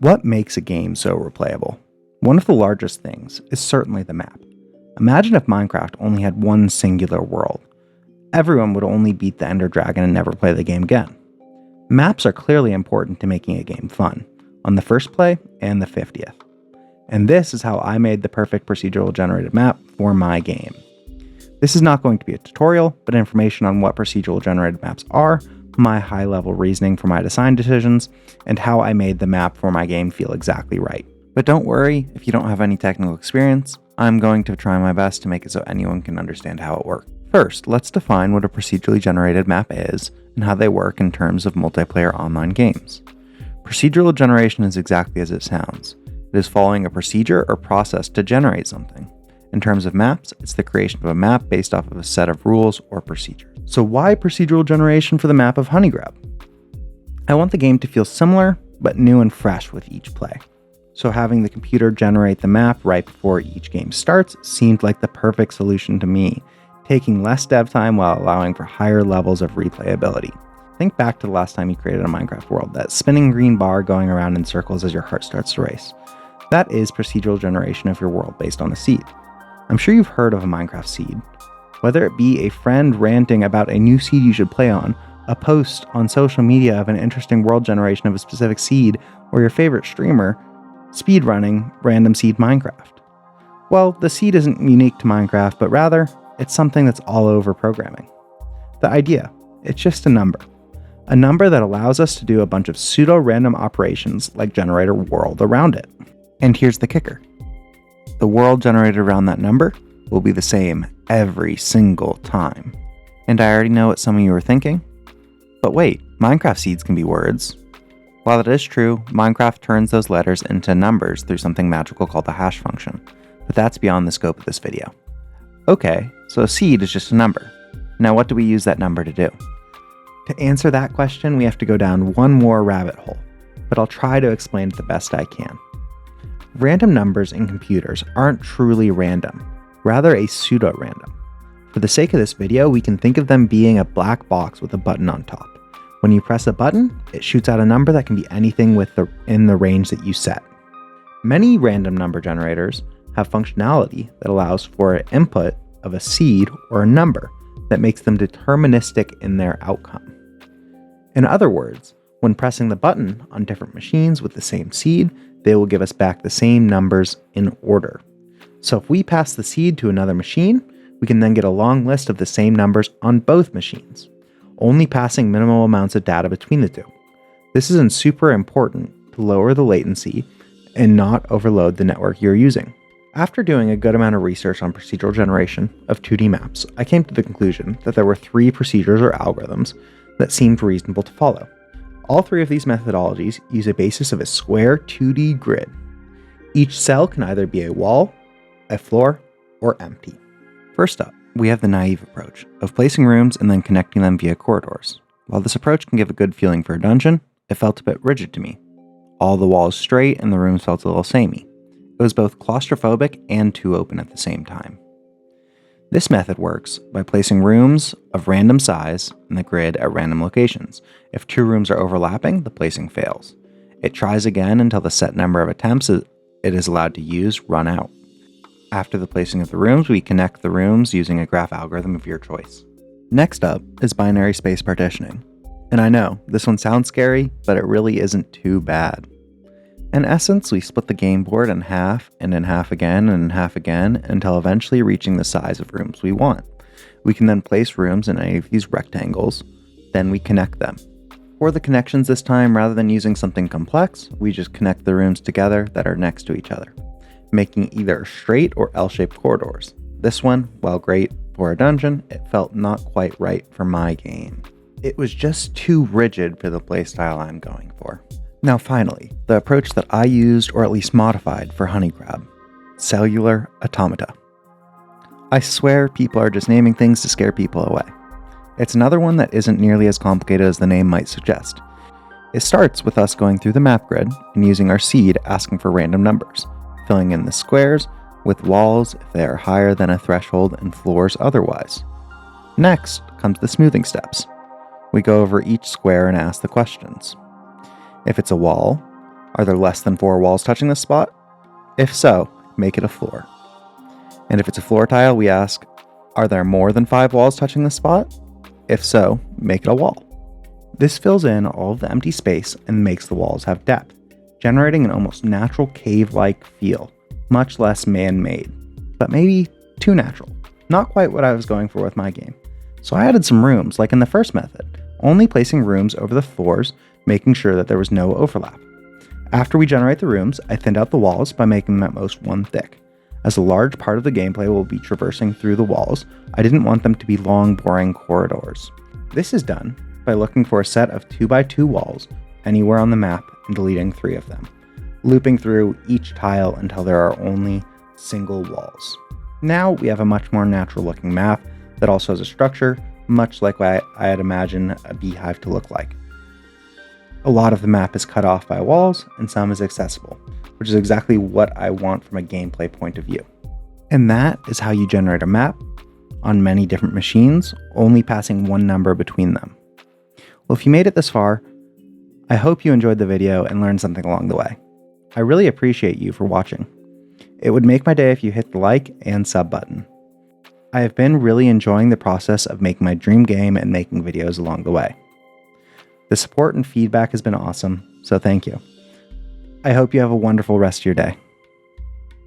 What makes a game so replayable? One of the largest things is certainly the map. Imagine if Minecraft only had one singular world. Everyone would only beat the Ender Dragon and never play the game again. Maps are clearly important to making a game fun, on the first play and the 50th. And this is how I made the perfect procedural generated map for my game. This is not going to be a tutorial, but information on what procedural generated maps are, my high-level reasoning for my design decisions, and how I made the map for my game feel exactly right. But don't worry if you don't have any technical experience, I'm going to try my best to make it so anyone can understand how it works. First, let's define what a procedurally generated map is and how they work in terms of multiplayer online games. Procedural generation is exactly as it sounds. It is following a procedure or process to generate something. In terms of maps, it's the creation of a map based off of a set of rules or procedures. So why procedural generation for the map of Honeygrab? I want the game to feel similar, but new and fresh with each play. So having the computer generate the map right before each game starts seemed like the perfect solution to me, taking less dev time while allowing for higher levels of replayability. Think back to the last time you created a Minecraft world, that spinning green bar going around in circles as your heart starts to race. That is procedural generation of your world based on a seed. I'm sure you've heard of a Minecraft seed. Whether it be a friend ranting about a new seed you should play on, a post on social media of an interesting world generation of a specific seed, or your favorite streamer speedrunning random seed Minecraft. Well, the seed isn't unique to Minecraft, but rather, it's something that's all over programming. The idea, it's just a number. A number that allows us to do a bunch of pseudo-random operations like generate a world around it. And here's the kicker. The world generated around that number will be the same every single time. And I already know what some of you are thinking. But wait, Minecraft seeds can be words. While that is true, Minecraft turns those letters into numbers through something magical called the hash function. But that's beyond the scope of this video. Okay, so a seed is just a number. Now what do we use that number to do? To answer that question, we have to go down one more rabbit hole, but I'll try to explain it the best I can. Random numbers in computers aren't truly random, rather a pseudo-random. For the sake of this video, we can think of them being a black box with a button on top. When you press a button, it shoots out a number that can be anything in the range that you set. Many random number generators have functionality that allows for an input of a seed or a number that makes them deterministic in their outcome. In other words, when pressing the button on different machines with the same seed, they will give us back the same numbers in order. So if we pass the seed to another machine, we can then get a long list of the same numbers on both machines, only passing minimal amounts of data between the two. This is super important to lower the latency and not overload the network you're using. After doing a good amount of research on procedural generation of 2D maps, I came to the conclusion that there were 3 procedures or algorithms that seemed reasonable to follow. All 3 of these methodologies use a basis of a square 2D grid. Each cell can either be a wall, a floor, or empty. First up, we have the naive approach of placing rooms and then connecting them via corridors. While this approach can give a good feeling for a dungeon, it felt a bit rigid to me. All the walls straight and the rooms felt a little samey. It was both claustrophobic and too open at the same time. This method works by placing rooms of random size in the grid at random locations. If 2 rooms are overlapping, the placing fails. It tries again until the set number of attempts it is allowed to use run out. After the placing of the rooms, we connect the rooms using a graph algorithm of your choice. Next up is binary space partitioning. And I know, this one sounds scary, but it really isn't too bad. In essence, we split the game board in half and in half again and in half again until eventually reaching the size of rooms we want. We can then place rooms in any of these rectangles, then we connect them. For the connections this time, rather than using something complex, we just connect the rooms together that are next to each other, making either straight or L-shaped corridors. This one, while great for a dungeon, it felt not quite right for my game. It was just too rigid for the playstyle I'm going for. Now finally, the approach that I used or at least modified for Honeygrab, cellular automata. I swear people are just naming things to scare people away. It's another one that isn't nearly as complicated as the name might suggest. It starts with us going through the map grid and using our seed asking for random numbers, filling in the squares with walls if they are higher than a threshold and floors otherwise. Next comes the smoothing steps. We go over each square and ask the questions. If it's a wall, Are there less than 4 walls touching this spot? If so, make it a floor. And if it's a floor tile, we ask, are there more than 5 walls touching this spot? If so, make it a wall. This fills in all of the empty space and makes the walls have depth, generating an almost natural cave-like feel, much less man-made, but maybe too natural. Not quite what I was going for with my game. So I added some rooms, like in the first method, only placing rooms over the floors, making sure that there was no overlap. After we generate the rooms, I thinned out the walls by making them at most 1 thick. As a large part of the gameplay will be traversing through the walls, I didn't want them to be long, boring corridors. This is done by looking for a set of 2x2 walls anywhere on the map and deleting 3 of them, looping through each tile until there are only single walls. Now we have a much more natural looking map that also has a structure, much like what I had imagined a beehive to look like. A lot of the map is cut off by walls and some is accessible, which is exactly what I want from a gameplay point of view. And that is how you generate a map on many different machines, only passing 1 number between them. Well, if you made it this far, I hope you enjoyed the video and learned something along the way. I really appreciate you for watching. It would make my day if you hit the like and sub button. I have been really enjoying the process of making my dream game and making videos along the way. The support and feedback has been awesome, so thank you. I hope you have a wonderful rest of your day.